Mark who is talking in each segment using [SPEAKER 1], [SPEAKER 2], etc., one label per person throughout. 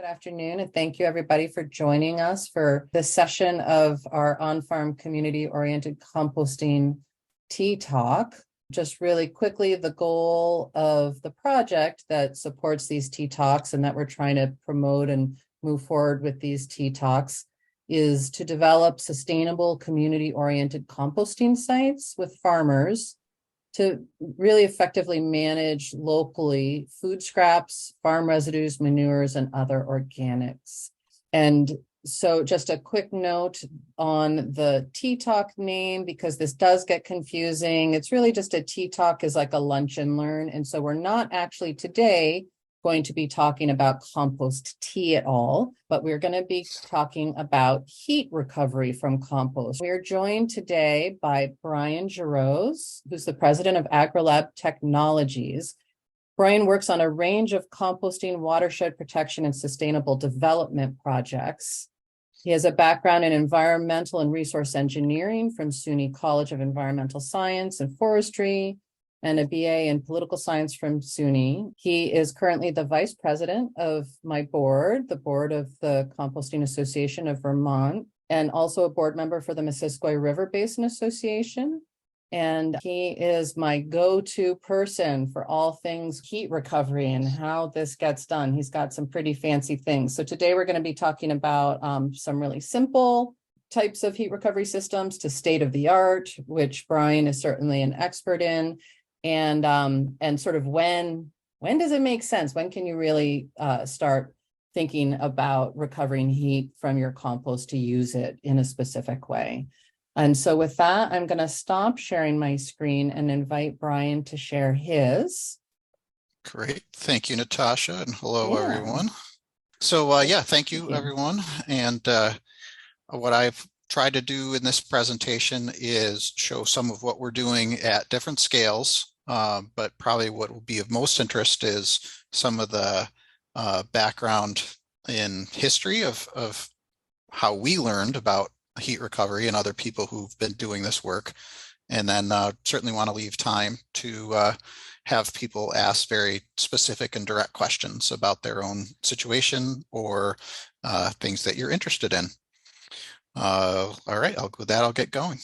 [SPEAKER 1] afternoon, and thank you everybody for joining us for this session of our on-farm community-oriented composting tea talk. Just really quickly, the goal of the project that supports these tea talks and that we're trying to promote and move forward with these tea talks is to develop sustainable community-oriented composting sites with farmers to really effectively manage locally food scraps, farm residues, manures, and other organics. And so just a quick note on the Tea Talk name, because this does get confusing. It's really just a Tea Talk is like a lunch and learn. And so we're not actually today going to be talking about compost tea at all, but we're going to be talking about heat recovery from compost. We are joined today by Brian Jerose, who's the president of Agrilab Technologies. Brian works on a range of composting, watershed protection, and sustainable development projects. He has a background in environmental and resource engineering from SUNY College of Environmental Science and Forestry, and a BA in political science from SUNY. He is currently the vice president of my board, the board of the Composting Association of Vermont, and also a board member for the Missisquoi River Basin Association. And he is my go-to person for all things heat recovery and how this gets done. He's got some pretty fancy things. So today we're going to be talking about some really simple types of heat recovery systems to state-of-the-art, which Brian is certainly an expert in. And sort of when does it make sense? When can you really start thinking about recovering heat from your compost to use it in a specific way? And so with that, I'm going to stop sharing my screen and invite Brian to share his.
[SPEAKER 2] Great. Thank you, Natasha, and hello, everyone. So thank you, everyone. And what I've tried to do in this presentation is show some of what we're doing at different scales. But probably what will be of most interest is some of the background in history of how we learned about heat recovery and other people who've been doing this work. And then certainly want to leave time to have people ask very specific and direct questions about their own situation or things that you're interested in. All right, with that, I'll get going.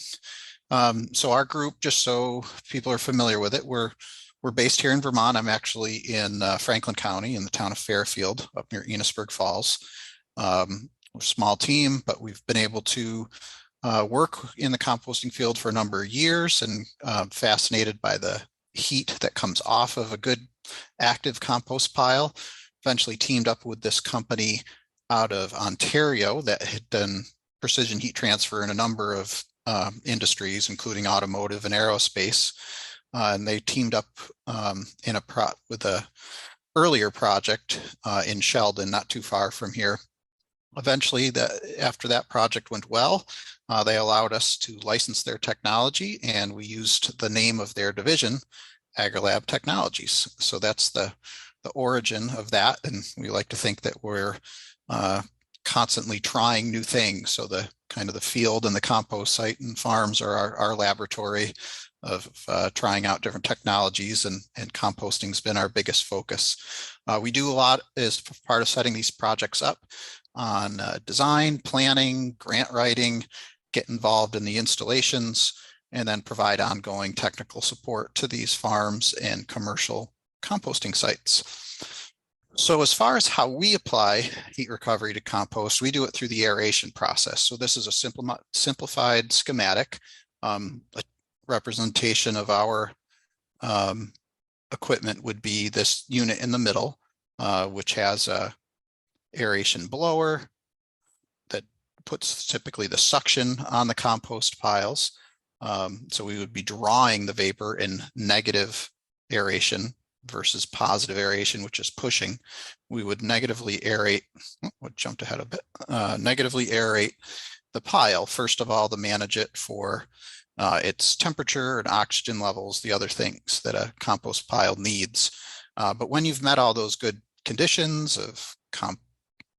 [SPEAKER 2] So our group, just so people are familiar with it, we're based here in Vermont. I'm actually in Franklin County in the town of Fairfield up near Enosburg Falls. We're a small team, but we've been able to work in the composting field for a number of years and fascinated by the heat that comes off of a good active compost pile. Eventually teamed up with this company out of Ontario that had done precision heat transfer in a number of industries, including automotive and aerospace. And they teamed up with a earlier project in Sheldon, not too far from here. Eventually, after that project went well, they allowed us to license their technology, and we used the name of their division, Agrilab Technologies. So that's the origin of that, and we like to think that we're constantly trying new things. So the kind of the field and the compost site and farms are our laboratory of trying out different technologies, and composting has been our biggest focus. We do a lot as part of setting these projects up on design, planning, grant writing, get involved in the installations, and then provide ongoing technical support to these farms and commercial composting sites. So as far as how we apply heat recovery to compost, we do it through the aeration process. So this is a simplified schematic, a representation of our equipment would be this unit in the middle, which has a aeration blower that puts typically the suction on the compost piles. So we would be drawing the vapor in negative aeration versus positive aeration, which is pushing. We would negatively aerate, jumped ahead a bit, negatively aerate the pile, first of all, to manage it for its temperature and oxygen levels, the other things that a compost pile needs. But when you've met all those good conditions of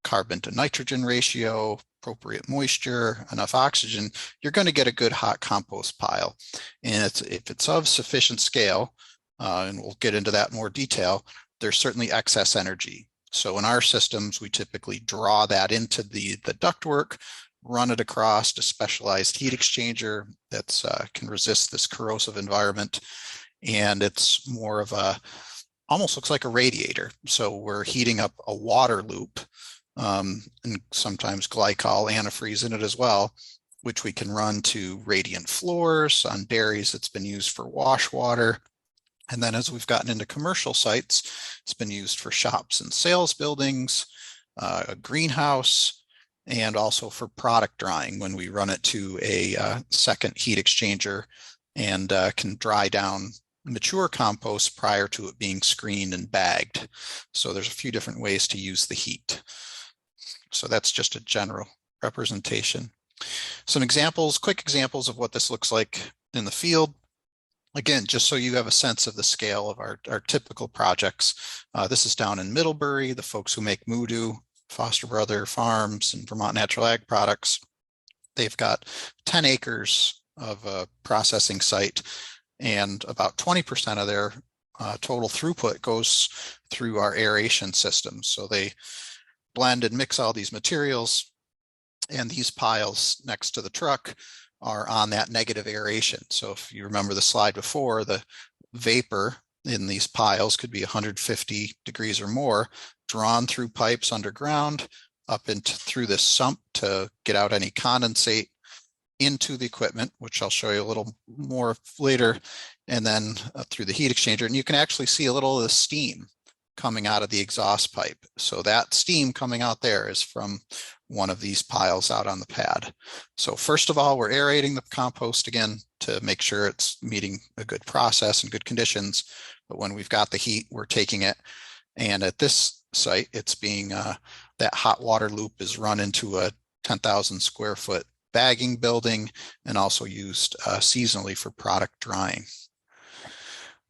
[SPEAKER 2] carbon to nitrogen ratio, appropriate moisture, enough oxygen, you're going to get a good hot compost pile. And if it's of sufficient scale, and we'll get into that in more detail, there's certainly excess energy. So in our systems, we typically draw that into the ductwork, run it across a specialized heat exchanger that's can resist this corrosive environment. And it's more of a, almost looks like a radiator. So we're heating up a water loop, and sometimes glycol antifreeze in it as well, which we can run to radiant floors. On dairies, it's been used for wash water. And then as we've gotten into commercial sites, it's been used for shops and sales buildings, a greenhouse, and also for product drying when we run it to a second heat exchanger and can dry down mature compost prior to it being screened and bagged. So there's a few different ways to use the heat. So that's just a general representation. Some examples, quick examples of what this looks like in the field. Again, just so you have a sense of the scale of our typical projects. This is down in Middlebury, the folks who make Moodoo, Foster Brother Farms, and Vermont Natural Ag Products. They've got 10 acres of a processing site, and about 20% of their total throughput goes through our aeration system. So they blend and mix all these materials, and these piles next to the truck are on that negative aeration. So if you remember the slide before, the vapor in these piles could be 150 degrees or more, drawn through pipes underground up into through this sump to get out any condensate into the equipment, which I'll show you a little more later, and then through the heat exchanger. And you can actually see a little of the steam coming out of the exhaust pipe. So that steam coming out there is from one of these piles out on the pad. So first of all, we're aerating the compost again to make sure it's meeting a good process and good conditions. But when we've got the heat, we're taking it. And at this site, it's being, that hot water loop is run into a 10,000 square foot bagging building and also used seasonally for product drying.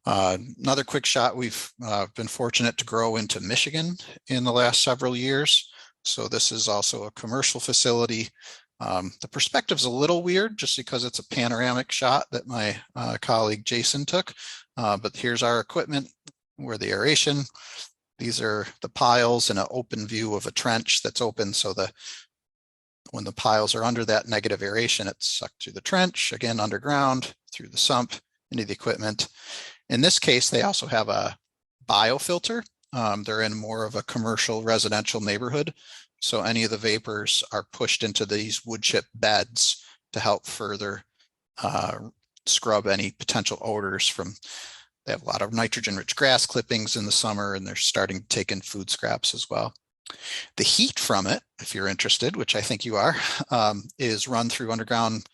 [SPEAKER 2] Another quick shot, we've been fortunate to grow into Michigan in the last several years. So this is also a commercial facility. The perspective's a little weird just because it's a panoramic shot that my colleague Jason took. But here's our equipment, where the aeration. These are the piles and an open view of a trench that's open. So when the piles are under that negative aeration, it's sucked through the trench, again underground, through the sump, into the equipment. In this case, they also have a biofilter. They're in more of a commercial residential neighborhood. So any of the vapors are pushed into these wood chip beds to help further scrub any potential odors from, they have a lot of nitrogen rich grass clippings in the summer, and they're starting to take in food scraps as well. The heat from it, if you're interested, which I think you are, is run through underground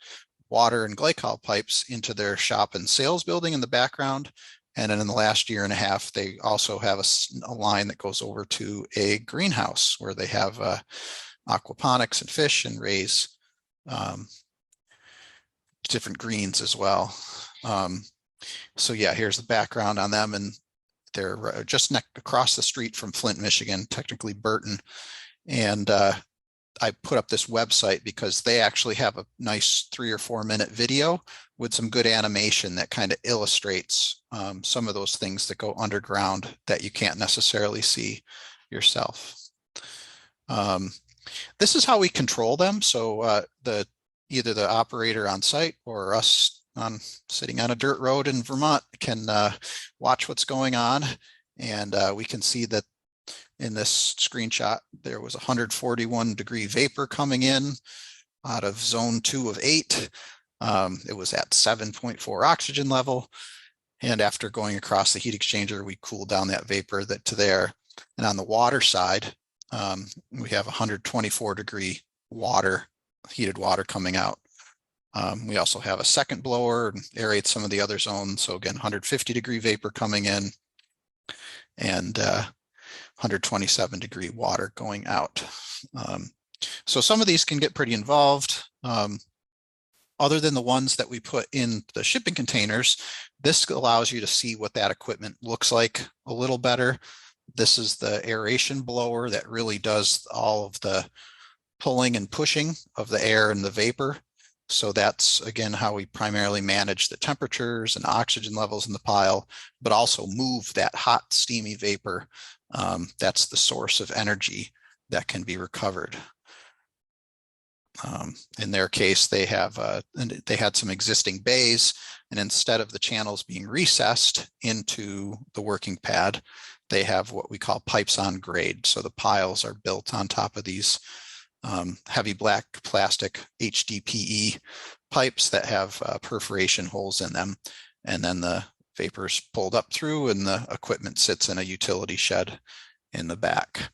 [SPEAKER 2] water and glycol pipes into their shop and sales building in the background. And then in the last year and a half, they also have a line that goes over to a greenhouse where they have aquaponics and fish and raise different greens as well. So yeah, here's the background on them, and they're just across the street from Flint, Michigan, technically Burton. And I put up this website because they actually have a nice 3 or 4 minute video with some good animation that kind of illustrates some of those things that go underground that you can't necessarily see yourself. This is how we control them. So either the operator on site or us sitting on a dirt road in Vermont can watch what's going on, and we can see that in this screenshot, there was 141 degree vapor coming in out of zone 2 of 8. It was at 7.4 oxygen level. And after going across the heat exchanger, we cooled down that vapor to there. And on the water side, we have 124 degree water, heated water coming out. We also have a second blower and aerate some of the other zones. So again, 150 degree vapor coming in, and 127 degree water going out. So some of these can get pretty involved. Other than the ones that we put in the shipping containers, this allows you to see what that equipment looks like a little better. This is the aeration blower that really does all of the pulling and pushing of the air and the vapor. So that's, again, how we primarily manage the temperatures and oxygen levels in the pile, but also move that hot, steamy vapor. That's the source of energy that can be recovered. In their case, they had some existing bays, and instead of the channels being recessed into the working pad, they have what we call pipes on grade. So the piles are built on top of these heavy black plastic HDPE pipes that have perforation holes in them. And then the vapor's pulled up through and the equipment sits in a utility shed in the back.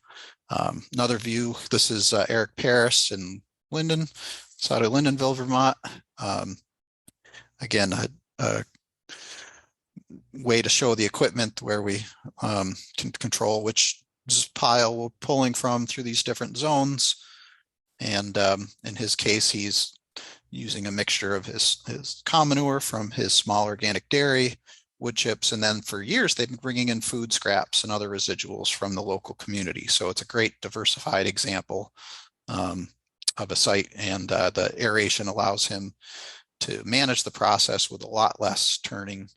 [SPEAKER 2] Another view, this is Eric Paris and Linden. It's out of Lindenville, Vermont. Again, a way to show the equipment where we can control which pile we're pulling from through these different zones. And in his case, he's using a mixture of his cow manure from his small organic dairy, wood chips, and then for years they've been bringing in food scraps and other residuals from the local community. So it's a great diversified example of a site, and the aeration allows him to manage the process with a lot less turning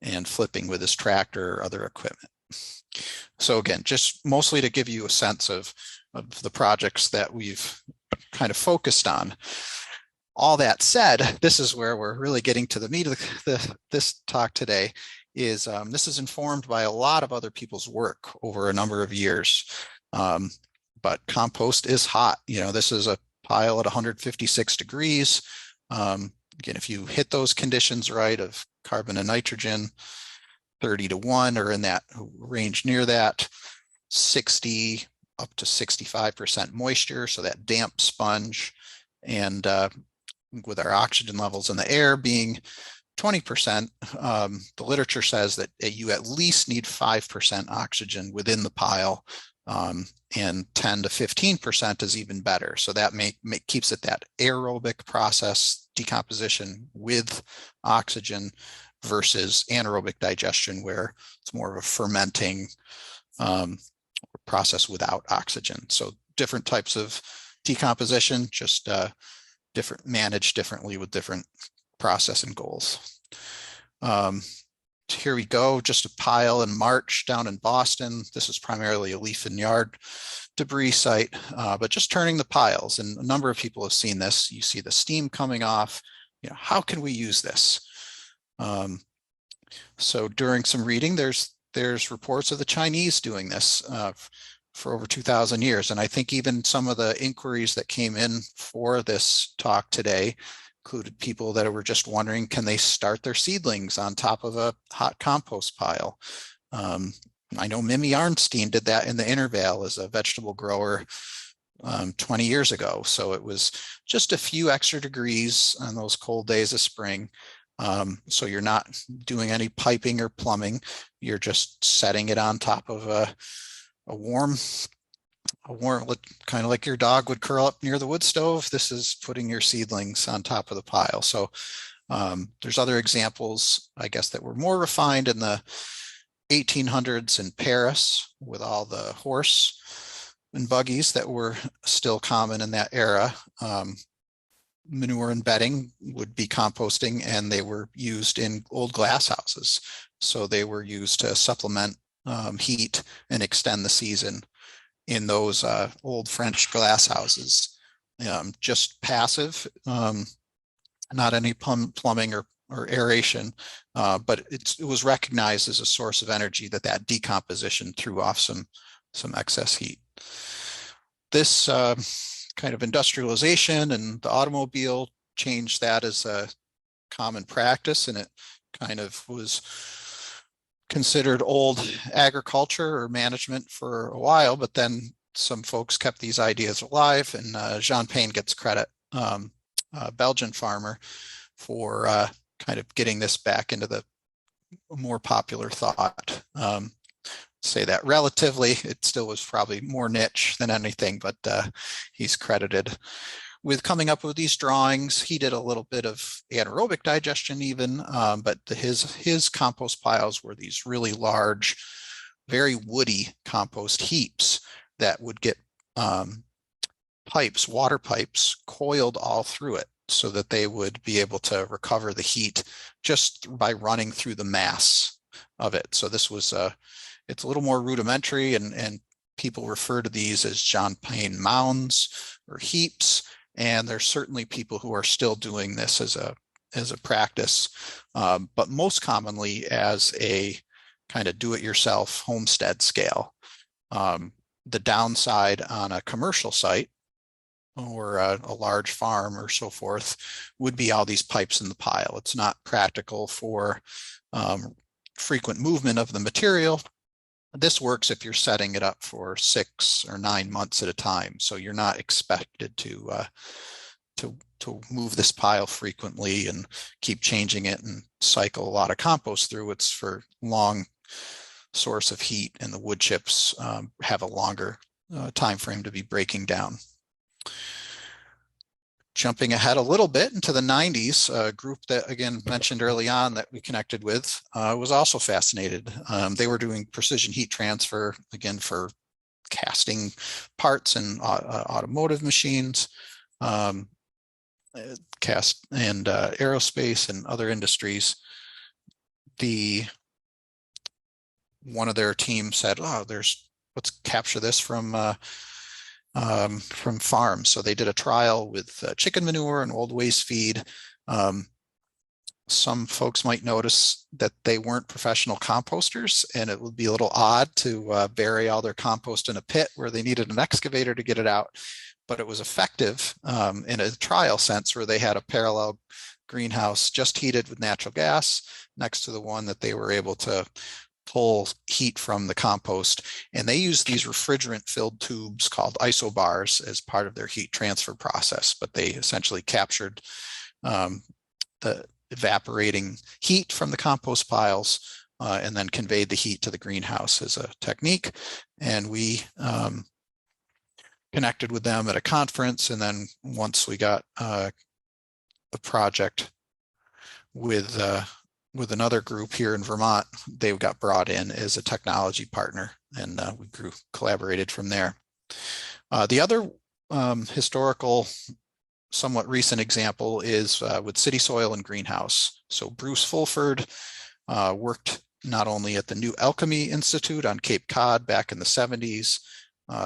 [SPEAKER 2] and flipping with his tractor or other equipment. So again, just mostly to give you a sense of the projects that we've kind of focused on. All that said, this is where we're really getting to the meat of this talk today. Is this is informed by a lot of other people's work over a number of years. But compost is hot. You know, this is a pile at 156 degrees. Again, if you hit those conditions right of carbon and nitrogen, 30-1 or in that range near that, 60 up to 65% moisture, so that damp sponge, and with our oxygen levels in the air being 20%, the literature says that you at least need 5% oxygen within the pile, and 10 to 15% is even better. So that keeps it that aerobic process decomposition with oxygen versus anaerobic digestion, where it's more of a fermenting process without oxygen. So different types of decomposition, just managed differently with different process and goals. Here we go, just a pile in March down in Boston. This is primarily a leaf and yard debris site, but just turning the piles, and a number of people have seen this. You see the steam coming off. You know, how can we use this? So during some reading, there's reports of the Chinese doing this for over 2,000 years. And I think even some of the inquiries that came in for this talk today included people that were just wondering, can they start their seedlings on top of a hot compost pile? I know Mimi Arnstein did that in the Intervale as a vegetable grower 20 years ago. So it was just a few extra degrees on those cold days of spring. So you're not doing any piping or plumbing. You're just setting it on top of a warm, kind of like your dog would curl up near the wood stove. This is putting your seedlings on top of the pile. So there's other examples, I guess, that were more refined in the 1800s in Paris with all the horse and buggies that were still common in that era. Manure and bedding would be composting, and they were used in old glass houses. So they were used to supplement heat and extend the season in those old French glass houses. Just passive, not any plumbing or aeration, but it was recognized as a source of energy that decomposition threw off some excess heat. This kind of industrialization and the automobile changed that as a common practice, and it kind of was considered old agriculture or management for a while, but then some folks kept these ideas alive, and Jean Pain gets credit, a Belgian farmer, for kind of getting this back into the more popular thought. Say that relatively, it still was probably more niche than anything, but he's credited with coming up with these drawings. He did a little bit of anaerobic digestion even, but his compost piles were these really large, very woody compost heaps that would get water pipes coiled all through it. so that they would be able to recover the heat just by running through the mass of it. So this was it's a little more rudimentary, and people refer to these as John Payne mounds or heaps. And there's certainly people who are still doing this as a practice, but most commonly as a kind of do-it-yourself homestead scale. The downside on a commercial site or a large farm or so forth would be all these pipes in the pile. It's not practical for frequent movement of the material. This works if you're setting it up for 6 or 9 months at a time. So you're not expected to move this pile frequently and keep changing it and cycle a lot of compost through. It's for long source of heat, and the wood chips have a longer time frame to be breaking down. Jumping ahead a little bit into the 90s, a group that, again, mentioned early on that we connected with was also fascinated. They were doing precision heat transfer, again, for casting parts and automotive machines, cast and aerospace and other industries. One of their team said, "Oh, let's capture this from farms." So they did a trial with chicken manure and old waste feed. Some folks might notice that they weren't professional composters, and it would be a little odd to bury all their compost in a pit where they needed an excavator to get it out. But it was effective in a trial sense, where they had a parallel greenhouse just heated with natural gas next to the one that they were able to pull heat from the compost. And they used these refrigerant filled tubes called isobars as part of their heat transfer process. But they essentially captured the evaporating heat from the compost piles and then conveyed the heat to the greenhouse as a technique. And we connected with them at a conference. And then once we got the project with another group here in Vermont, they got brought in as a technology partner, and we collaborated from there. The other historical, somewhat recent example is with City Soil and Greenhouse. So Bruce Fulford worked not only at the New Alchemy Institute on Cape Cod back in the 70s.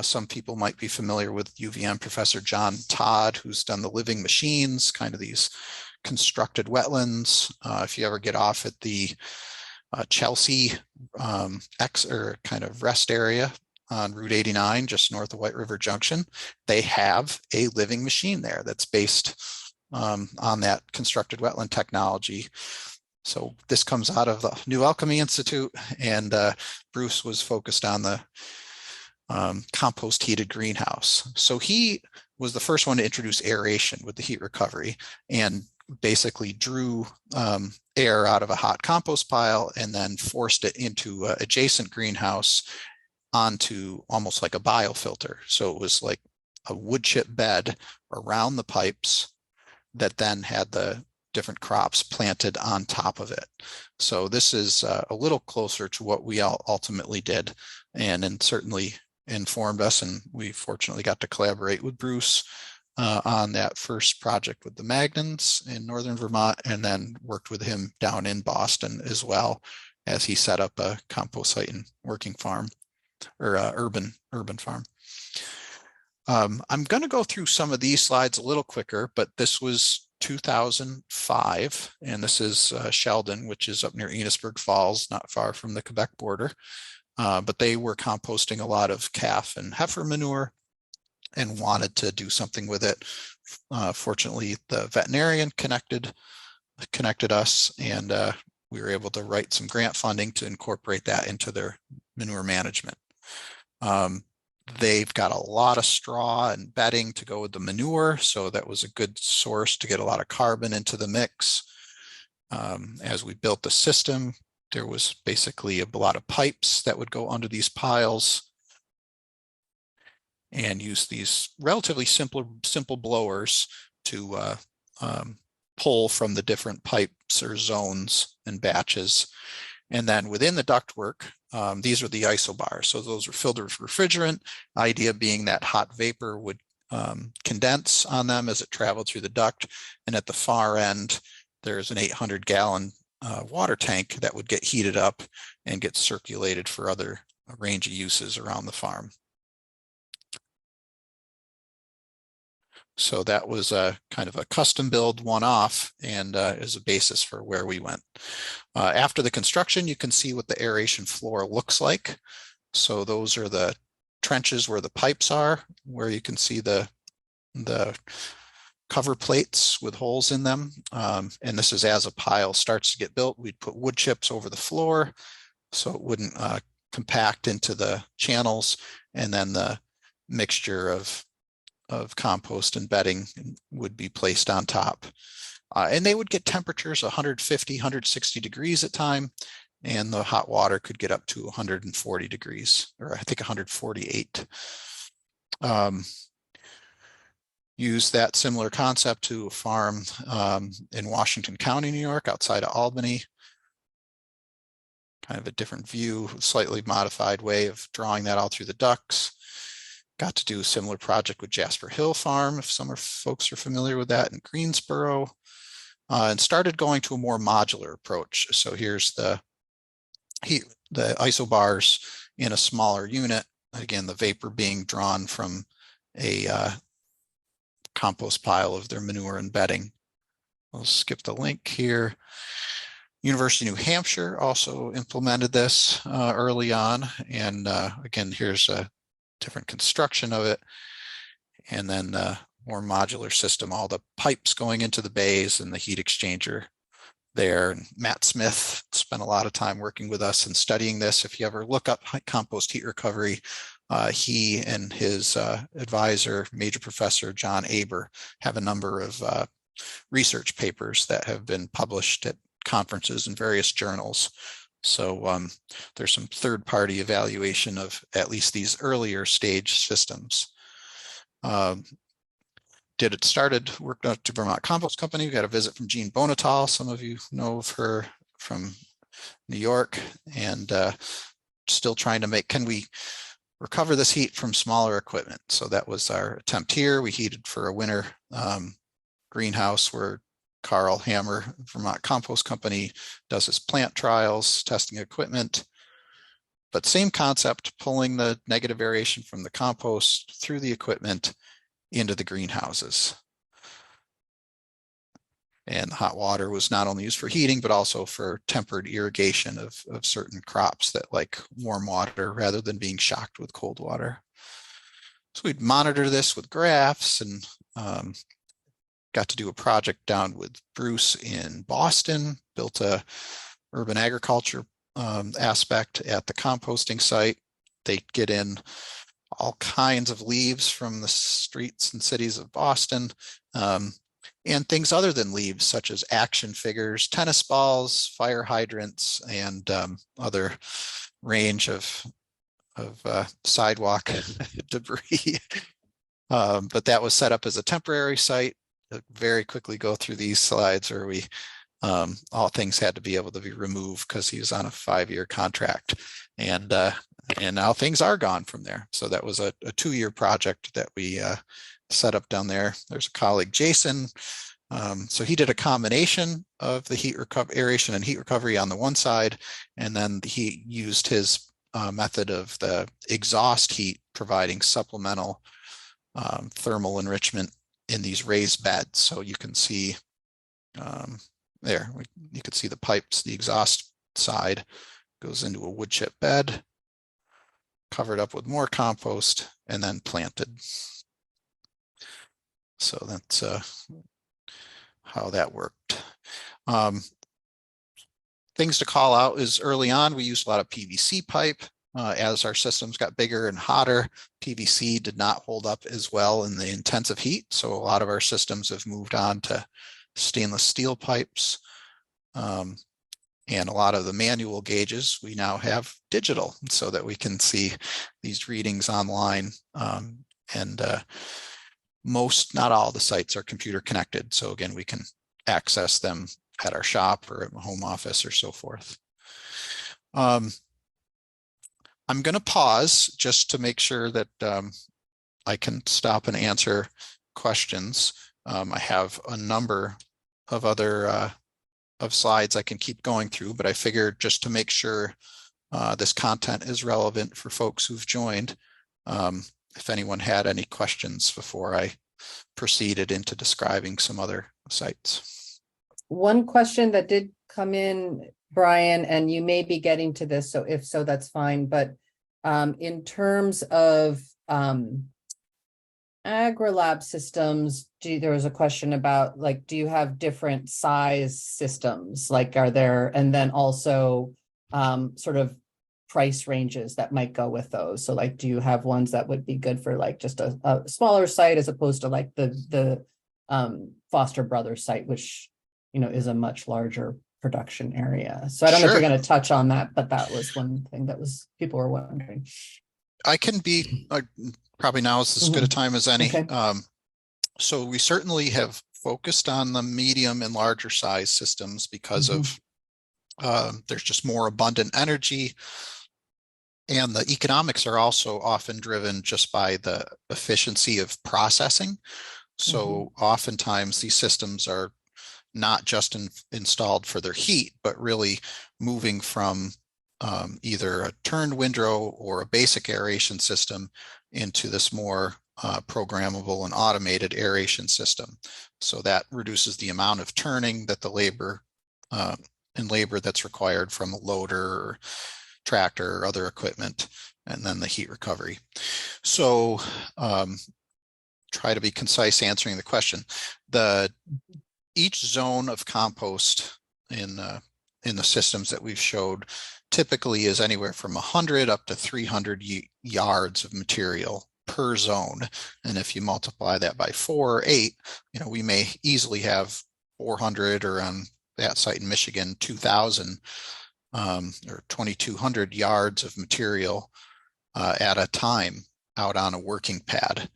[SPEAKER 2] Some people might be familiar with UVM professor John Todd, who's done the living machines, kind of these constructed wetlands. If you ever get off at the Chelsea kind of rest area on Route 89, just north of White River Junction, they have a living machine there that's based on that constructed wetland technology. So this comes out of the New Alchemy Institute, and Bruce was focused on the compost heated greenhouse. So he was the first one to introduce aeration with the heat recovery, and basically drew air out of a hot compost pile and then forced it into an adjacent greenhouse onto almost like a biofilter. So it was like a wood chip bed around the pipes that then had the different crops planted on top of it. So this is a little closer to what we ultimately did, and certainly informed us, and we fortunately got to collaborate with Bruce on that first project with the Magnons in northern Vermont, and then worked with him down in Boston as well, as he set up a compost site and working farm, or urban farm. I'm going to go through some of these slides a little quicker, but this was 2005, and this is Sheldon, which is up near Enosburg Falls, not far from the Quebec border. But they were composting a lot of calf and heifer manure and wanted to do something with it. Fortunately, the veterinarian connected us, and we were able to write some grant funding to incorporate that into their manure management. They've got a lot of straw and bedding to go with the manure, so that was a good source to get a lot of carbon into the mix. As we built the system, there was basically a lot of pipes that would go under these piles, and use these relatively simple blowers to pull from the different pipes or zones and batches. And then within the ductwork, these are the isobars. So those are filled with refrigerant, idea being that hot vapor would condense on them as it traveled through the duct. And at the far end, there's an 800-gallon water tank that would get heated up and get circulated for other range of uses around the farm. So that was a kind of a custom build one-off and is a basis for where we went. After the construction, you can see what the aeration floor looks like. So those are the trenches where the pipes are, where you can see the cover plates with holes in them. And this is as a pile starts to get built. We'd put wood chips over the floor so it wouldn't compact into the channels, and then the mixture of compost and bedding would be placed on top. And they would get temperatures 150, 160 degrees at time, and the hot water could get up to 140 degrees, or I think 148. Use that similar concept to a farm in Washington County, New York, outside of Albany. Kind of a different view, slightly modified way of drawing that all through the ducts. Got to do a similar project with Jasper Hill Farm, if some folks are familiar with that, in Greensboro, and started going to a more modular approach. So here's the isobars in a smaller unit. Again, the vapor being drawn from a compost pile of their manure and bedding. I'll skip the link here. University of New Hampshire also implemented this early on. And again, here's a different construction of it. And then the more modular system, all the pipes going into the bays and the heat exchanger there. And Matt Smith spent a lot of time working with us and studying this. If you ever look up compost heat recovery, he and his advisor, major professor John Aber, have a number of research papers that have been published at conferences in various journals. So there's some third-party evaluation of at least these earlier stage systems. Worked out to Vermont Compost Company. We got a visit from Jean Bonatal. Some of you know of her from New York, and still trying to can we recover this heat from smaller equipment? So that was our attempt here. We heated for a winter greenhouse where Carl Hammer, Vermont Compost Company, does his plant trials, testing equipment. But same concept, pulling the negative aeration from the compost through the equipment into the greenhouses. And the hot water was not only used for heating, but also for tempered irrigation of certain crops that like warm water rather than being shocked with cold water. So we'd monitor this with graphs, and got to do a project down with Bruce in Boston, built a urban agriculture aspect at the composting site. They get in all kinds of leaves from the streets and cities of Boston, and things other than leaves, such as action figures, tennis balls, fire hydrants, and other range of sidewalk debris. But that was set up as a temporary site. I'll very quickly go through these slides where we all things had to be able to be removed because he was on a 5-year contract, and now things are gone from there. So that was a 2-year project that we set up down there. There's a colleague, Jason. So he did a combination of the aeration and heat recovery on the one side, and then he used his method of the exhaust heat, providing supplemental thermal enrichment in these raised beds. So you can see you can see the pipes. The exhaust side goes into a wood chip bed, covered up with more compost, and then planted. So that's how that worked. Things to call out is early on, we used a lot of PVC pipe. As our systems got bigger and hotter, PVC did not hold up as well in the intensive heat. So a lot of our systems have moved on to stainless steel pipes. And a lot of the manual gauges we now have digital so that we can see these readings online. Most, not all the sites are computer connected. So again, we can access them at our shop or at my home office or so forth. I'm going to pause just to make sure that I can stop and answer questions. I have a number of other of slides I can keep going through, but I figured just to make sure this content is relevant for folks who've joined, if anyone had any questions before I proceeded into describing some other sites.
[SPEAKER 1] One question that did come in, Brian, and you may be getting to this, so if so, that's fine. But in terms of Agrilab systems, there was a question about, like, do you have different size systems? Like, are there, and then also sort of price ranges that might go with those? So like, do you have ones that would be good for like just a smaller site as opposed to like the Foster Brothers site, which, you know, is a much larger production area? So I don't know if you're going to touch on that, but that was one thing that was, people were wondering.
[SPEAKER 2] I can be, probably now is as good a time as any.
[SPEAKER 1] Okay.
[SPEAKER 2] So we certainly have focused on the medium and larger size systems because of there's just more abundant energy, and the economics are also often driven just by the efficiency of processing. So oftentimes these systems are not just installed for their heat, but really moving from either a turned windrow or a basic aeration system into this more programmable and automated aeration system. So that reduces the amount of turning that the labor that's required from a loader or tractor or other equipment, and then the heat recovery. So try to be concise answering the question. Each zone of compost in the systems that we've showed typically is anywhere from 100 up to 300 yards of material per zone. And if you multiply that by 4 or 8, you know, we may easily have 400, or on that site in Michigan, 2,000 or 2,200 yards of material at a time out on a working pad.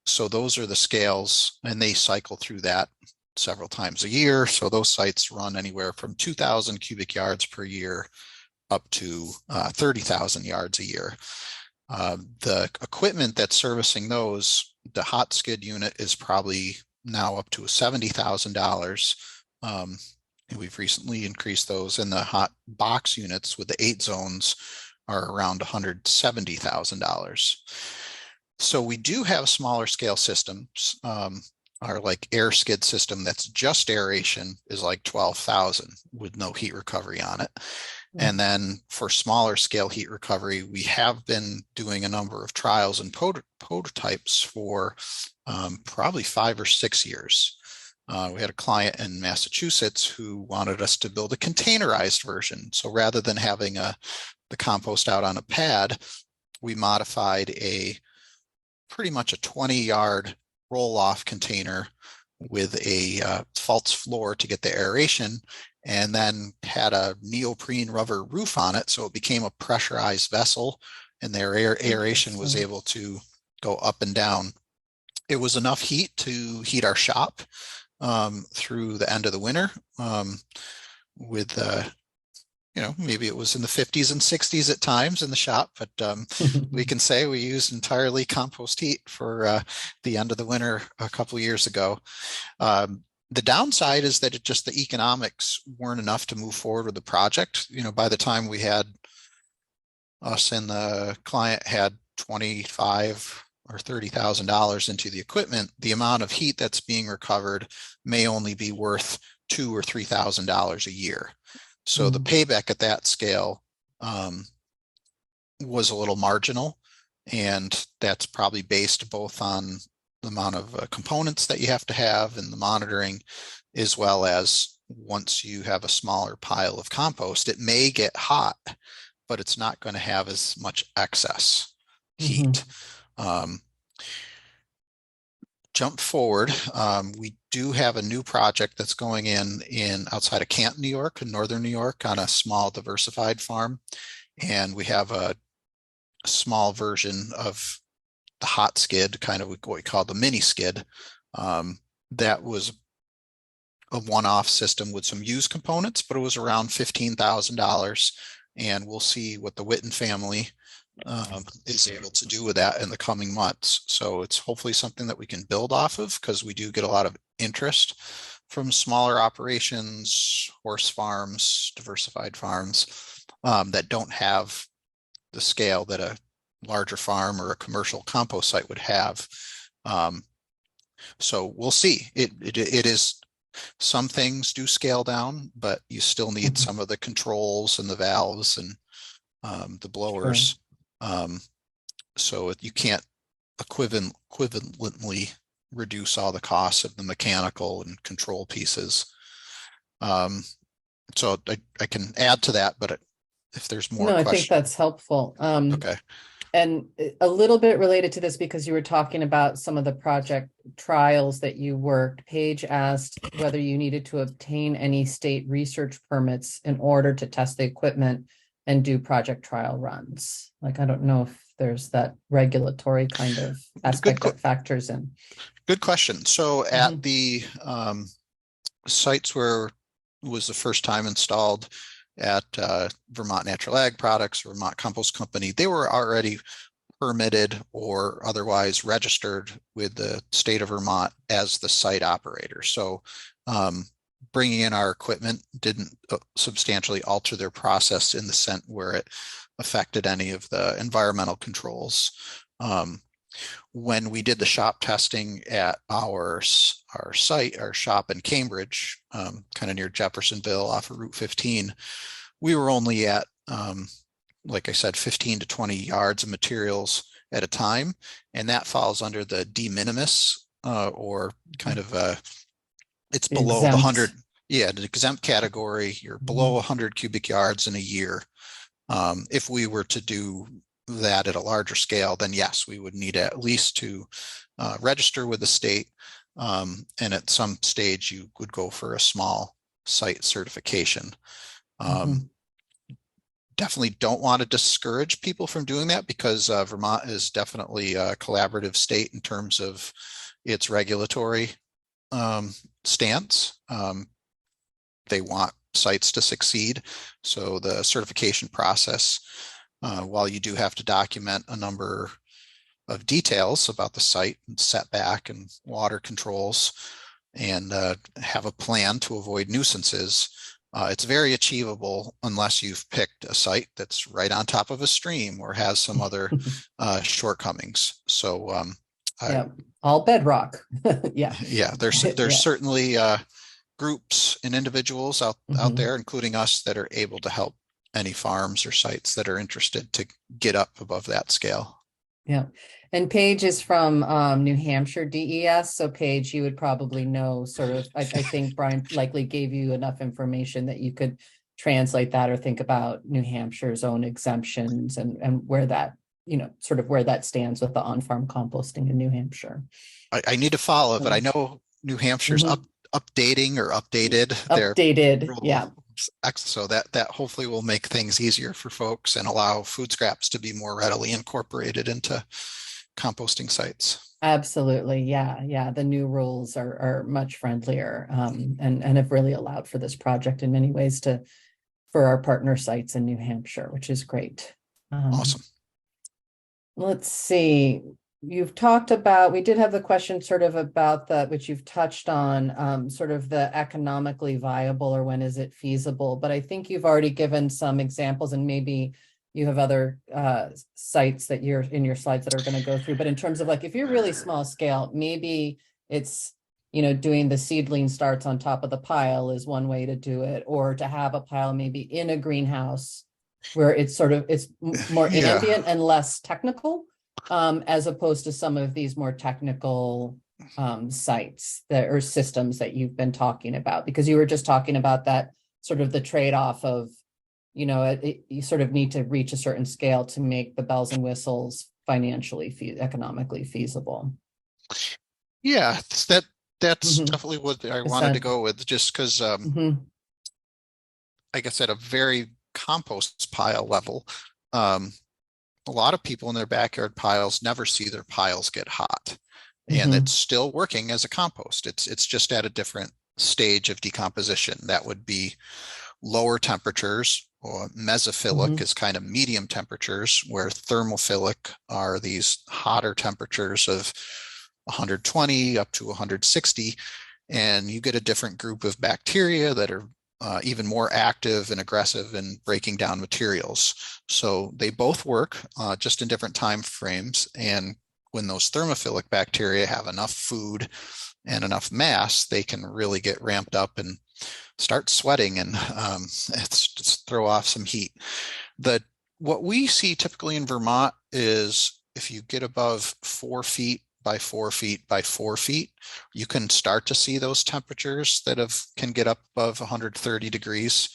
[SPEAKER 2] So those are the scales, and they cycle through that several times a year. So those sites run anywhere from 2,000 cubic yards per year up to 30,000 yards a year. The equipment that's servicing those, the hot skid unit, is probably now up to $70,000. We've recently increased those, and the hot box units with the 8 zones are around $170,000. So we do have smaller scale systems. Our like air skid system that's just aeration is like 12,000 with no heat recovery on it. And then for smaller scale heat recovery, we have been doing a number of trials and prototypes for probably 5 or 6 years. We had a client in Massachusetts who wanted us to build a containerized version. So rather than having the compost out on a pad, we modified pretty much a 20-yard roll-off container with a false floor to get the aeration, and then had a neoprene rubber roof on it. So it became a pressurized vessel, and their aeration was able to go up and down. It was enough heat to heat our shop through the end of the winter with you know, maybe it was in the 50s and 60s at times in the shop, but we can say we used entirely compost heat for the end of the winter a couple of years ago. The downside is that the economics weren't enough to move forward with the project. You know, by the time we had us and the client had $25,000 or $30,000 into the equipment, the amount of heat that's being recovered may only be worth $2,000 or $3,000 a year. So the payback at that scale was a little marginal, and that's probably based both on the amount of components that you have to have and the monitoring, as well as once you have a smaller pile of compost, it may get hot, but it's not going to have as much excess heat. Jump forward, we do have a new project that's going in outside of Canton, New York, in northern New York, on a small diversified farm. And we have a small version of the hot skid, kind of what we call the mini skid. That was a one-off system with some used components, but it was around $15,000. And we'll see what the Witten family is able to do with that in the coming months. So it's hopefully something that we can build off of, because we do get a lot of interest from smaller operations, horse farms, diversified farms that don't have the scale that a larger farm or a commercial compost site would have. So we'll see. It is, some things do scale down, but you still need some of the controls and the valves and the blowers. Sure. So you can't equivalently reduce all the costs of the mechanical and control pieces. So I can add to that, but if there's more
[SPEAKER 1] questions. I think that's helpful.
[SPEAKER 2] Okay.
[SPEAKER 1] And a little bit related to this, because you were talking about some of the project trials that you worked, Paige asked whether you needed to obtain any state research permits in order to test the equipment and do project trial runs. Like, I don't know if there's that regulatory kind of aspect that factors in.
[SPEAKER 2] Good question. So at the sites where it was the first time installed at Vermont Natural Ag Products, or Vermont Compost Company, they were already permitted or otherwise registered with the state of Vermont as the site operator. So bringing in our equipment didn't substantially alter their process in the sense where it affected any of the environmental controls. When we did the shop testing at our site, our shop in Cambridge, kind of near Jeffersonville off of Route 15, we were only at, like I said, 15 to 20 yards of materials at a time. And that falls under the de minimis or kind of, it's below the 100, the exempt category. You're below 100 cubic yards in a year. If we were to do that at a larger scale, then yes, we would need at least to register with the state. And at some stage, you would go for a small site certification. Definitely don't want to discourage people from doing that, because Vermont is definitely a collaborative state in terms of its regulatory stance. They want sites to succeed. So the certification process, while you do have to document a number of details about the site and setback and water controls and have a plan to avoid nuisances, it's very achievable unless you've picked a site that's right on top of a stream or has some other shortcomings. So
[SPEAKER 1] all bedrock.
[SPEAKER 2] There's certainly groups and individuals out there, including us, that are able to help any farms or sites that are interested to get up above that scale.
[SPEAKER 1] Yeah. And Paige is from New Hampshire DES. So Paige, you would probably know sort of, I think Brian likely gave you enough information that you could translate that or think about New Hampshire's own exemptions and where that, sort of where that stands with the on-farm composting in New Hampshire.
[SPEAKER 2] I need to follow, but I know New Hampshire's updating or updated. So that hopefully will make things easier for folks and allow food scraps to be more readily incorporated into composting sites.
[SPEAKER 1] Absolutely. Yeah. The new rules are much friendlier and have really allowed for this project in many ways for our partner sites in New Hampshire, which is great.
[SPEAKER 2] Awesome.
[SPEAKER 1] Let's see. You've talked about, we did have the question sort of about that, which you've touched on, sort of the economically viable or when is it feasible, but I think you've already given some examples and maybe you have other sites that you're in your slides that are going to go through. But in terms of like, if you're really small scale, maybe it's, doing the seedling starts on top of the pile is one way to do it, or to have a pile maybe in a greenhouse where it's more ambient and less technical. As opposed to some of these more technical sites or systems that you've been talking about, because you were just talking about that sort of the trade-off of, you sort of need to reach a certain scale to make the bells and whistles financially, economically feasible.
[SPEAKER 2] Yeah, that's definitely what I wanted to go with, just because, I guess at a very compost pile level, a lot of people in their backyard piles never see their piles get hot, and it's still working as a compost. It's just at a different stage of decomposition. That would be lower temperatures, or mesophilic is kind of medium temperatures, where thermophilic are these hotter temperatures of 120 up to 160. And you get a different group of bacteria that are even more active and aggressive in breaking down materials. So they both work just in different time frames. And when those thermophilic bacteria have enough food and enough mass, they can really get ramped up and start sweating and just throw off some heat. What we see typically in Vermont is if you get above 4 feet by 4 feet by 4 feet, you can start to see those temperatures that can get up above 130 degrees,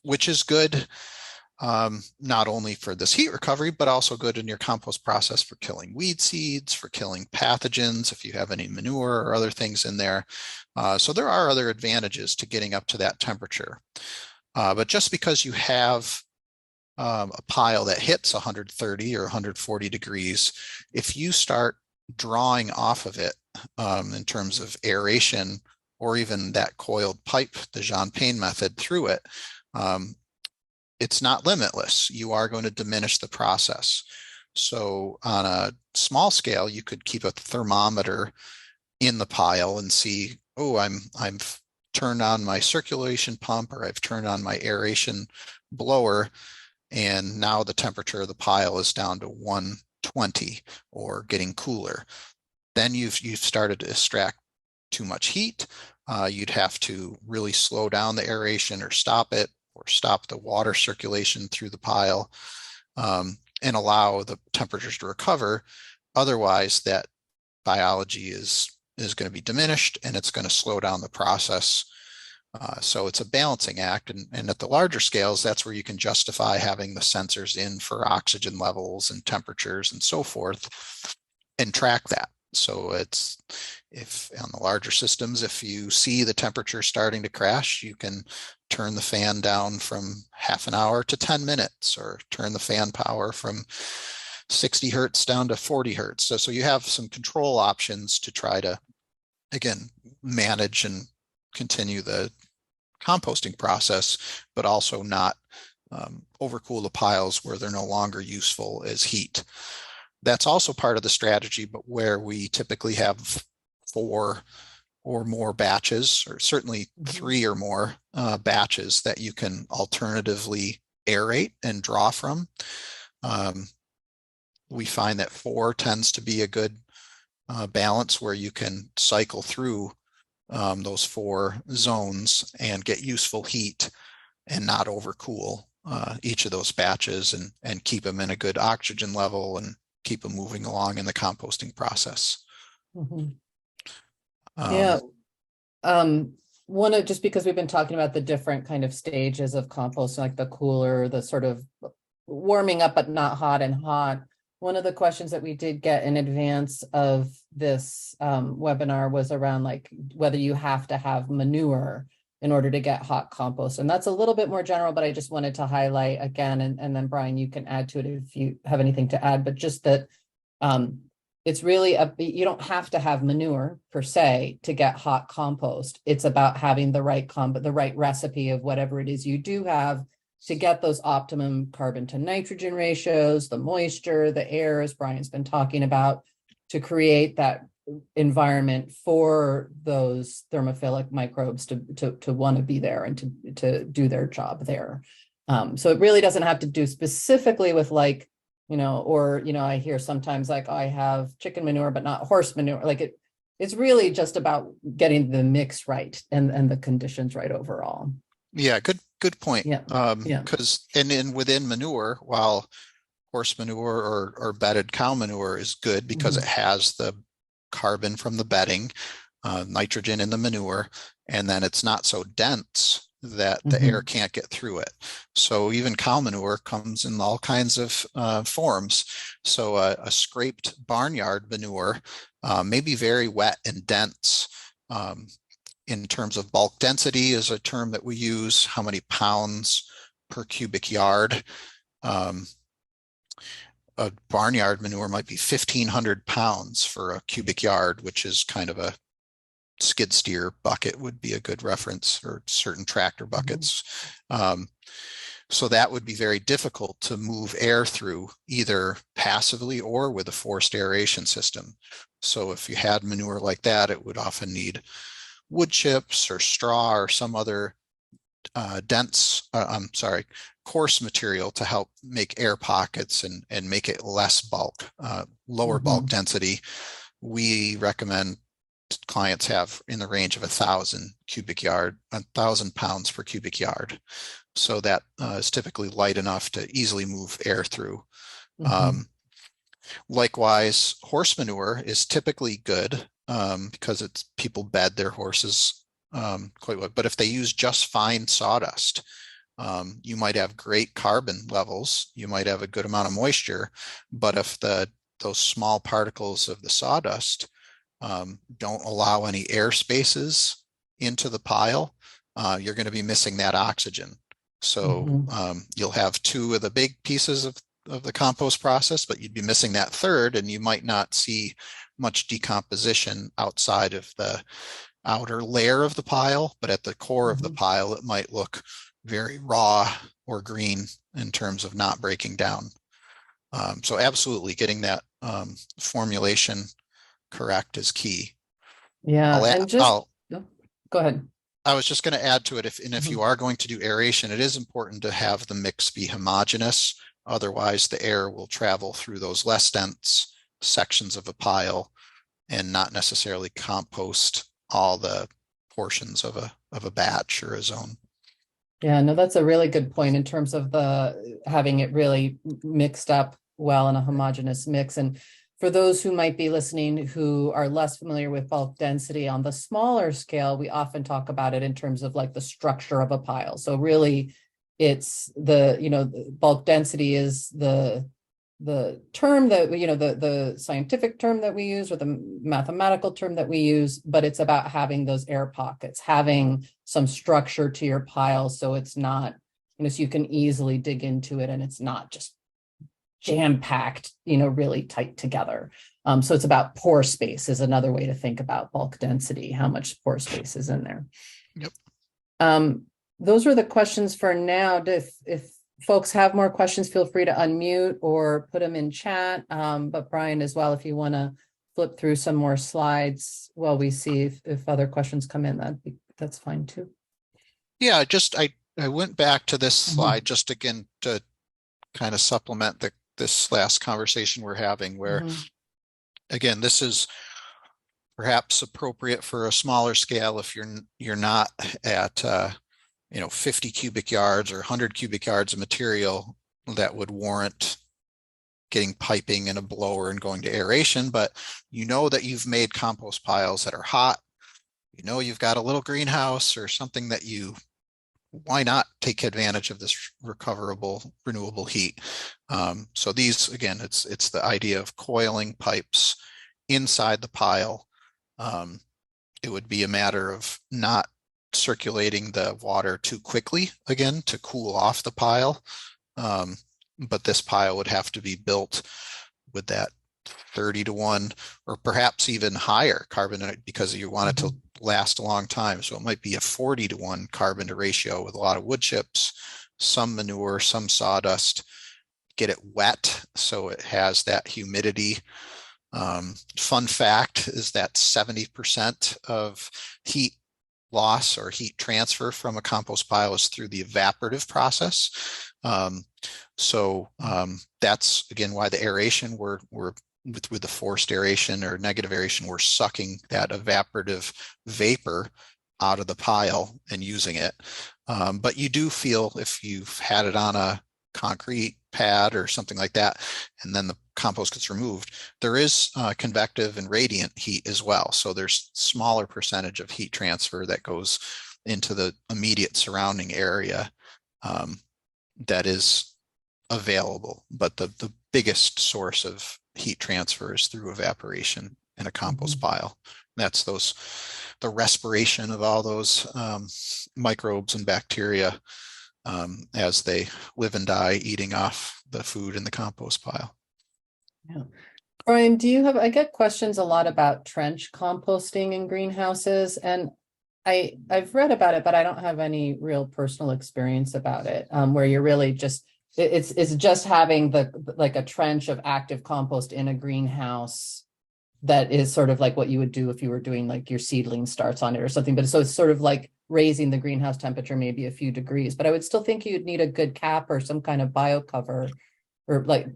[SPEAKER 2] which is good. Not only for this heat recovery, but also good in your compost process for killing weed seeds, for killing pathogens, if you have any manure or other things in there. So there are other advantages to getting up to that temperature. But just because you have a pile that hits 130 or 140 degrees, if you start drawing off of it in terms of aeration, or even that coiled pipe, the Jean Pain method through it, it's not limitless. You are going to diminish the process. So on a small scale, you could keep a thermometer in the pile and see, oh, I've turned on my circulation pump, or I've turned on my aeration blower, and now the temperature of the pile is down to 120 or getting cooler. Then you've started to extract too much heat. You'd have to really slow down the aeration or stop it, or stop the water circulation through the pile, and allow the temperatures to recover. Otherwise, that biology is going to be diminished, and it's going to slow down the process. So it's a balancing act. And at the larger scales, that's where you can justify having the sensors in for oxygen levels and temperatures and so forth, and track that. So if on the larger systems, if you see the temperature starting to crash, you can turn the fan down from half an hour to 10 minutes, or turn the fan power from 60 hertz down to 40 hertz. So you have some control options to try to, again, manage and continue the composting process, but also not overcool the piles where they're no longer useful as heat. That's also part of the strategy, but where we typically have 4 or more batches, or certainly 3 or more batches that you can alternatively aerate and draw from. We find that 4 tends to be a good balance, where you can cycle through those 4 zones and get useful heat and not overcool each of those batches, and keep them in a good oxygen level and keep them moving along in the composting process.
[SPEAKER 1] Yeah. Just because we've been talking about the different kind of stages of compost, like the cooler, the sort of warming up but not hot and hot. One of the questions that we did get in advance of this webinar was around like whether you have to have manure in order to get hot compost. And that's a little bit more general, but I just wanted to highlight again, and then Brian, you can add to it if you have anything to add, but just that it's really, you don't have to have manure per se to get hot compost. It's about having the right recipe of whatever it is you do have to get those optimum carbon to nitrogen ratios, the moisture, the air, as Brian's been talking about, to create that environment for those thermophilic microbes to want to be there and to do their job there. So it really doesn't have to do specifically with like, I hear sometimes like, I have chicken manure, but not horse manure. Like it's really just about getting the mix right and the conditions right overall.
[SPEAKER 2] Yeah, good point.
[SPEAKER 1] Yeah.
[SPEAKER 2] Because within manure, while horse manure or bedded cow manure is good because it has the carbon from the bedding, nitrogen in the manure, and then it's not so dense that the air can't get through it. So even cow manure comes in all kinds of forms. So a scraped barnyard manure may be very wet and dense. In terms of bulk density is a term that we use, how many pounds per cubic yard. A barnyard manure might be 1,500 pounds for a cubic yard, which is kind of a skid steer bucket would be a good reference, or certain tractor buckets. So that would be very difficult to move air through, either passively or with a forced aeration system. So if you had manure like that, it would often need wood chips or straw or some other coarse material to help make air pockets and make it less bulk, lower bulk density. We recommend clients have in the range of 1,000 pounds per cubic yard. So that is typically light enough to easily move air through. Likewise, horse manure is typically good because people bed their horses quite well. But if they use just fine sawdust, you might have great carbon levels. You might have a good amount of moisture, but if those small particles of the sawdust don't allow any air spaces into the pile, you're going to be missing that oxygen. So you'll have two of the big pieces of the compost process, but you'd be missing that third, and you might not see much decomposition outside of the outer layer of the pile, but at the core of the pile, it might look very raw or green in terms of not breaking down. So absolutely getting that formulation correct is key.
[SPEAKER 1] Yeah, go ahead.
[SPEAKER 2] I was just going to add to it, if you are going to do aeration, it is important to have the mix be homogeneous. Otherwise, the air will travel through those less dense sections of a pile and not necessarily compost all the portions of a batch or a zone.
[SPEAKER 1] Yeah, no, that's a really good point in terms of having it really mixed up well in a homogeneous mix. And for those who might be listening who are less familiar with bulk density, on the smaller scale, we often talk about it in terms of like the structure of a pile. So really, it's the bulk density is the term that the scientific term that we use, or the mathematical term that we use, but it's about having those air pockets, having some structure to your pile, so it's not, so you can easily dig into it and it's not just jam-packed, really tight together. So it's about pore space is another way to think about bulk density, how much pore space is in there.
[SPEAKER 2] Yep.
[SPEAKER 1] Those are the questions for now. If folks have more questions, feel free to unmute or put them in chat. But Brian, as well, if you want to flip through some more slides while we see if other questions come in, that's fine too.
[SPEAKER 2] Yeah, I went back to this slide just again to kind of supplement this last conversation we're having, where again, this is perhaps appropriate for a smaller scale if you're not at 50 cubic yards or 100 cubic yards of material that would warrant getting piping and a blower and going to aeration. But that you've made compost piles that are hot, you've got a little greenhouse or something that why not take advantage of this recoverable, renewable heat? So these, again, it's the idea of coiling pipes inside the pile. It would be a matter of not circulating the water too quickly, again, to cool off the pile. But this pile would have to be built with that 30-to-1 or perhaps even higher carbon, because you want it to last a long time. So it might be a 40-to-1 carbon to ratio with a lot of wood chips, some manure, some sawdust. Get it wet so it has that humidity. Fun fact is that 70% of heat loss or heat transfer from a compost pile is through the evaporative process. So that's again why the aeration we're with the forced aeration or negative aeration, we're sucking that evaporative vapor out of the pile and using it. But you do feel, if you've had it on a concrete pad or something like that, and then the compost gets removed, there is convective and radiant heat as well. So there's smaller percentage of heat transfer that goes into the immediate surrounding area that is available. But the biggest source of heat transfer is through evaporation in a compost pile. That's the respiration of all those microbes and bacteria as they live and die eating off the food in the compost pile.
[SPEAKER 1] Yeah. Brian, I get questions a lot about trench composting in greenhouses, and I've read about it, but I don't have any real personal experience about it, where you're really just, it's just having like a trench of active compost in a greenhouse that is sort of like what you would do if you were doing like your seedling starts on it or something. But so it's sort of like raising the greenhouse temperature maybe a few degrees, but I would still think you'd need a good cap or some kind of bio cover or like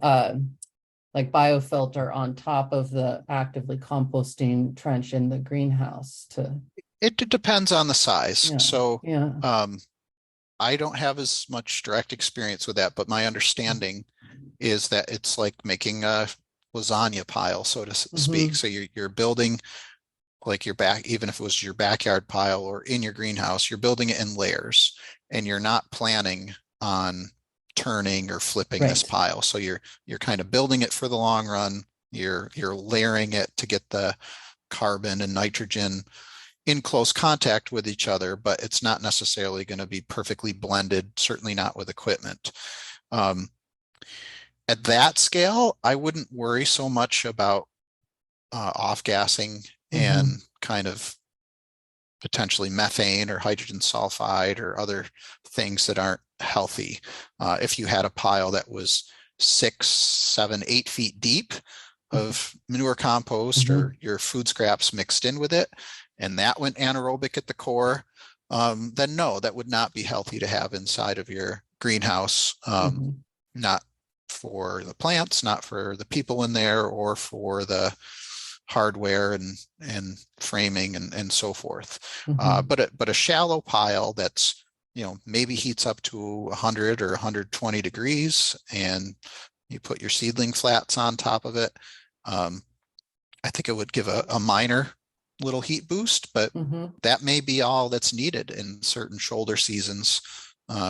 [SPEAKER 1] biofilter on top of the actively composting trench in the greenhouse to.
[SPEAKER 2] It depends on the size.
[SPEAKER 1] Yeah,
[SPEAKER 2] So
[SPEAKER 1] yeah.
[SPEAKER 2] I don't have as much direct experience with that, but my understanding is that it's like making a lasagna pile, so to speak. So you're building like your back, even if it was your backyard pile or in your greenhouse, you're building it in layers, and you're not planning on turning or flipping this pile. So you're kind of building it for the long run. You're layering it to get the carbon and nitrogen in close contact with each other, but it's not necessarily going to be perfectly blended, certainly not with equipment. At that scale, I wouldn't worry so much about off-gassing and kind of potentially methane or hydrogen sulfide or other things that aren't healthy. If you had a pile that was 6, 7, 8 feet deep of manure compost or your food scraps mixed in with it, and that went anaerobic at the core, then no, that would not be healthy to have inside of your greenhouse. Not for the plants, not for the people in there, or for the hardware and framing and so forth. But a shallow pile that's, maybe heats up to 100 or 120 degrees, and you put your seedling flats on top of it. I think it would give a minor little heat boost, but that may be all that's needed in certain shoulder seasons,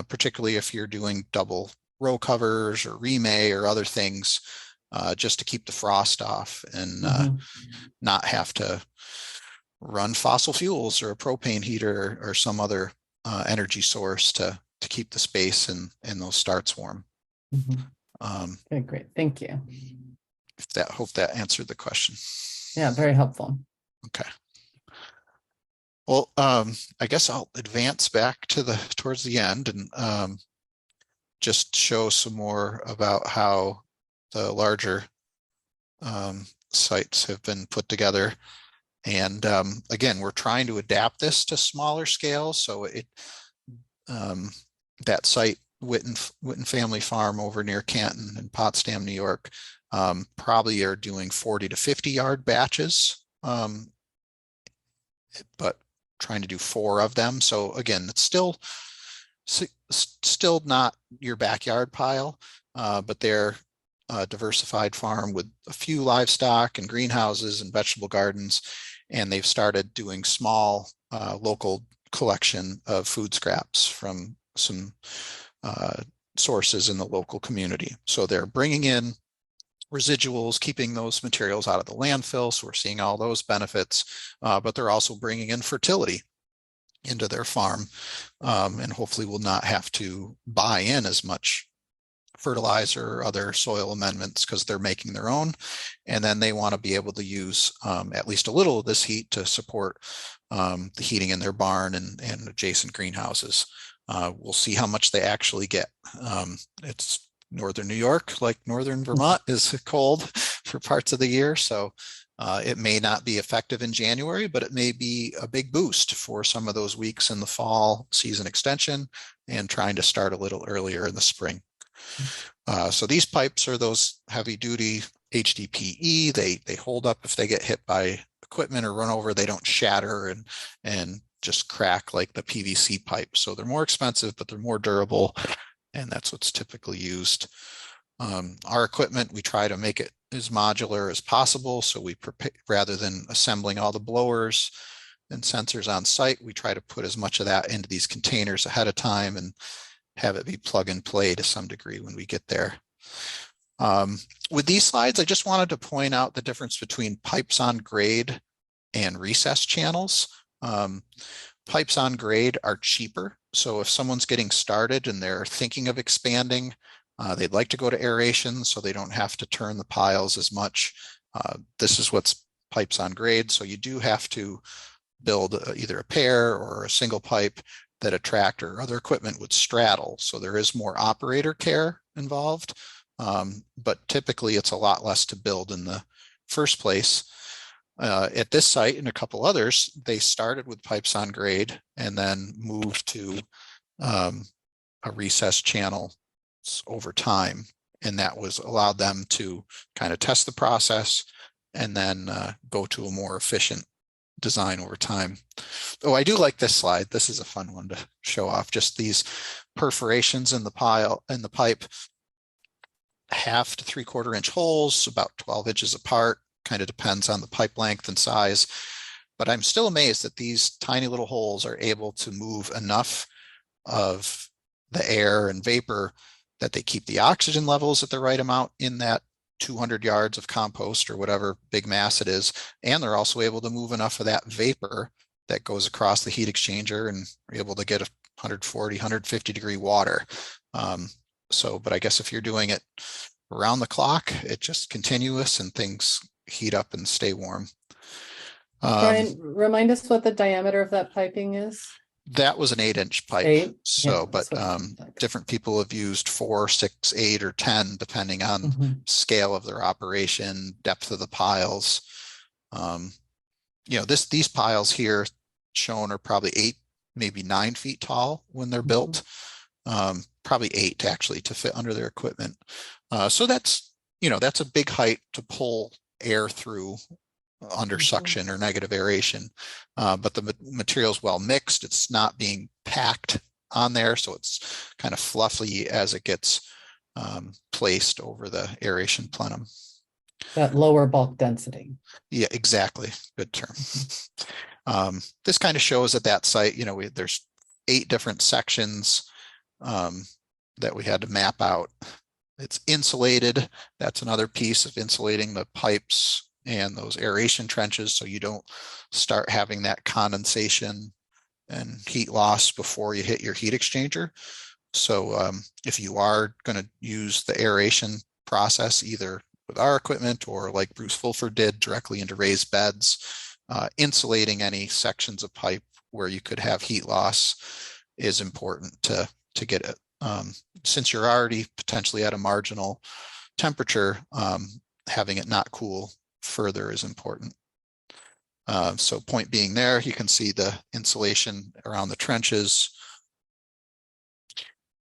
[SPEAKER 2] particularly if you're doing double row covers or remay or other things, just to keep the frost off and not have to run fossil fuels or a propane heater or some other energy source to keep the space and those starts warm.
[SPEAKER 1] Okay, great. Thank you.
[SPEAKER 2] Hope that answered the question.
[SPEAKER 1] Yeah, very helpful.
[SPEAKER 2] Okay. Well, I guess I'll advance back towards the end and just show some more about how the larger sites have been put together. And again, we're trying to adapt this to smaller scales. So that site, Witten Family Farm over near Canton in Potsdam, New York, probably are doing 40 to 50 yard batches, but trying to do 4 of them. So again, it's still not your backyard pile, but they're a diversified farm with a few livestock and greenhouses and vegetable gardens. And they've started doing small local collection of food scraps from some sources in the local community. So they're bringing in residuals, keeping those materials out of the landfill. So we're seeing all those benefits, but they're also bringing in fertility into their farm, and hopefully will not have to buy in as much fertilizer or other soil amendments because they're making their own. And then they want to be able to use at least a little of this heat to support the heating in their barn and adjacent greenhouses. We'll see how much they actually get. It's northern New York, like northern Vermont, is cold for parts of the year. So it may not be effective in January, but it may be a big boost for some of those weeks in the fall season extension and trying to start a little earlier in the spring. So these pipes are those heavy duty HDPE. They hold up if they get hit by equipment or run over. They don't shatter and just crack like the PVC pipe. So they're more expensive, but they're more durable, and that's what's typically used. Our equipment, we try to make it as modular as possible. So we prepare, rather than assembling all the blowers and sensors on site, we try to put as much of that into these containers ahead of time and have it be plug and play to some degree when we get there. With these slides, I just wanted to point out the difference between pipes on grade and recess channels. Pipes on grade are cheaper. So if someone's getting started and they're thinking of expanding, they'd like to go to aeration so they don't have to turn the piles as much. This is what's pipes on grade. So you do have to build either a pair or a single pipe that a tractor or other equipment would straddle. So there is more operator care involved, but typically it's a lot less to build in the first place. At this site and a couple others, they started with pipes on grade and then moved to a recessed channel over time. And that was allowed them to kind of test the process and then go to a more efficient design over time. Oh, I do like this slide. This is a fun one to show off. Just these perforations in the pipe, 1/2 to 3/4 inch holes, about 12 inches apart. Kind of depends on the pipe length and size. But I'm still amazed that these tiny little holes are able to move enough of the air and vapor that they keep the oxygen levels at the right amount in that 200 yards of compost or whatever big mass it is. And they're also able to move enough of that vapor that goes across the heat exchanger and are able to get a 140, 150 degree water. But I guess if you're doing it around the clock, it's just continuous and things heat up and stay warm.
[SPEAKER 1] Brian, remind us what the diameter of that piping is.
[SPEAKER 2] That was an 8-inch pipe.
[SPEAKER 1] 8?
[SPEAKER 2] So,
[SPEAKER 1] Yeah,
[SPEAKER 2] but different people have used 4, 6, 8, or 10, depending on scale of their operation, depth of the piles. These piles here shown are probably 8, maybe 9 feet tall when they're built. Probably 8 actually to fit under their equipment. So that's a big height to pull air through under suction or negative aeration, but the material is well mixed. It's not being packed on there, so it's kind of fluffy as it gets placed over the aeration plenum.
[SPEAKER 1] That lower bulk density.
[SPEAKER 2] Yeah, exactly. Good term. This kind of shows at that site, there's 8 different sections that we had to map out. It's insulated. That's another piece of insulating the pipes and those aeration trenches so you don't start having that condensation and heat loss before you hit your heat exchanger. So if you are going to use the aeration process either with our equipment or like Bruce Fulford did directly into raised beds, insulating any sections of pipe where you could have heat loss is important to get it. Since you're already potentially at a marginal temperature, having it not cool further is important. So point being there, you can see the insulation around the trenches.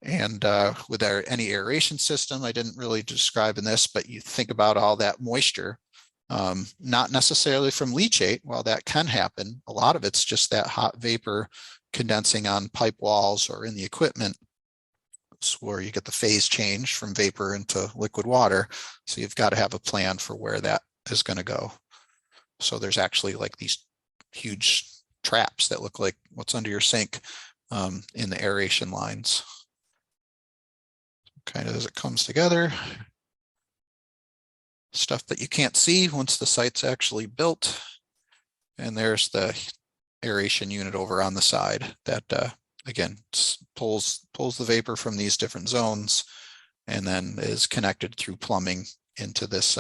[SPEAKER 2] And with any aeration system, I didn't really describe in this, but you think about all that moisture, not necessarily from leachate. While that can happen, a lot of it's just that hot vapor condensing on pipe walls or in the equipment. It's where you get the phase change from vapor into liquid water. So you've got to have a plan for where that is going to go. So there's actually like these huge traps that look like what's under your sink in the aeration lines. Kind of as it comes together. Stuff that you can't see once the site's actually built. And there's the aeration unit over on the side that again pulls the vapor from these different zones and then is connected through plumbing into this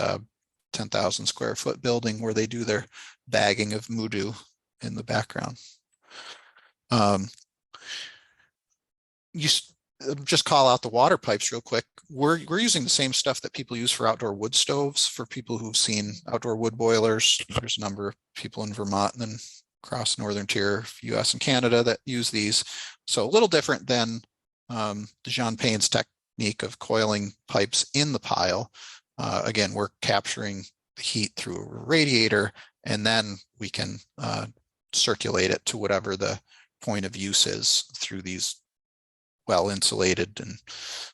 [SPEAKER 2] 10,000 square foot building where they do their bagging of mudu in the background. You just call out the water pipes real quick. We're using the same stuff that people use for outdoor wood stoves. For people who've seen outdoor wood boilers, there's a number of people in Vermont and then across northern tier US and Canada that use these. So a little different than Jean Payne's technique of coiling pipes in the pile. Again, we're capturing the heat through a radiator, and then we can circulate it to whatever the point of use is through these well insulated and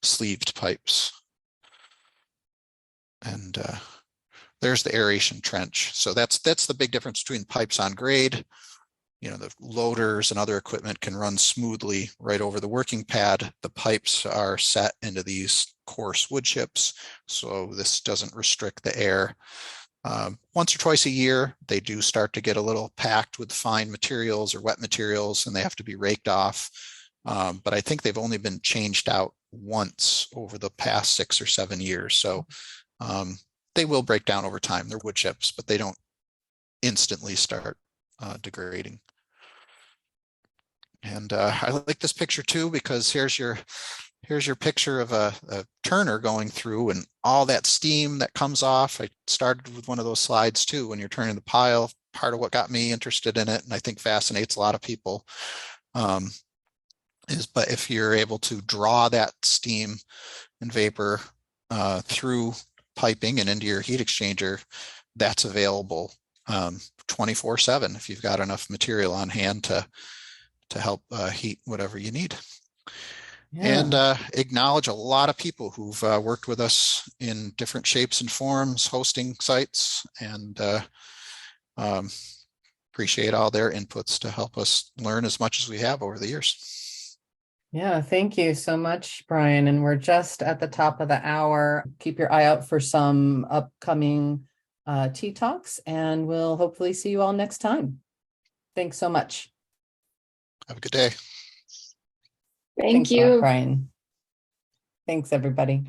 [SPEAKER 2] sleeved pipes. And there's the aeration trench. So that's the big difference between pipes on grade. The loaders and other equipment can run smoothly right over the working pad. The pipes are set into these coarse wood chips, so this doesn't restrict the air. Once or twice a year, they do start to get a little packed with fine materials or wet materials, and they have to be raked off. But I think they've only been changed out once over the past 6 or 7 years. So they will break down over time. They're wood chips, but they don't instantly start degrading. And I like this picture too, because here's your picture of a turner going through and all that steam that comes off. I started with one of those slides too, when you're turning the pile. Part of what got me interested in it, and I think fascinates a lot of people, but if you're able to draw that steam and vapor through piping and into your heat exchanger, that's available 24/7 if you've got enough material on hand to help heat whatever you need.
[SPEAKER 1] Yeah.
[SPEAKER 2] And acknowledge a lot of people who've worked with us in different shapes and forms, hosting sites, and appreciate all their inputs to help us learn as much as we have over the years.
[SPEAKER 1] Yeah, thank you so much, Brian. And we're just at the top of the hour. Keep your eye out for some upcoming tea talks, and we'll hopefully see you all next time. Thanks so much.
[SPEAKER 2] Have a good day.
[SPEAKER 3] Thank
[SPEAKER 1] Thanks a
[SPEAKER 3] you.
[SPEAKER 1] lot, Brian. Thanks, everybody.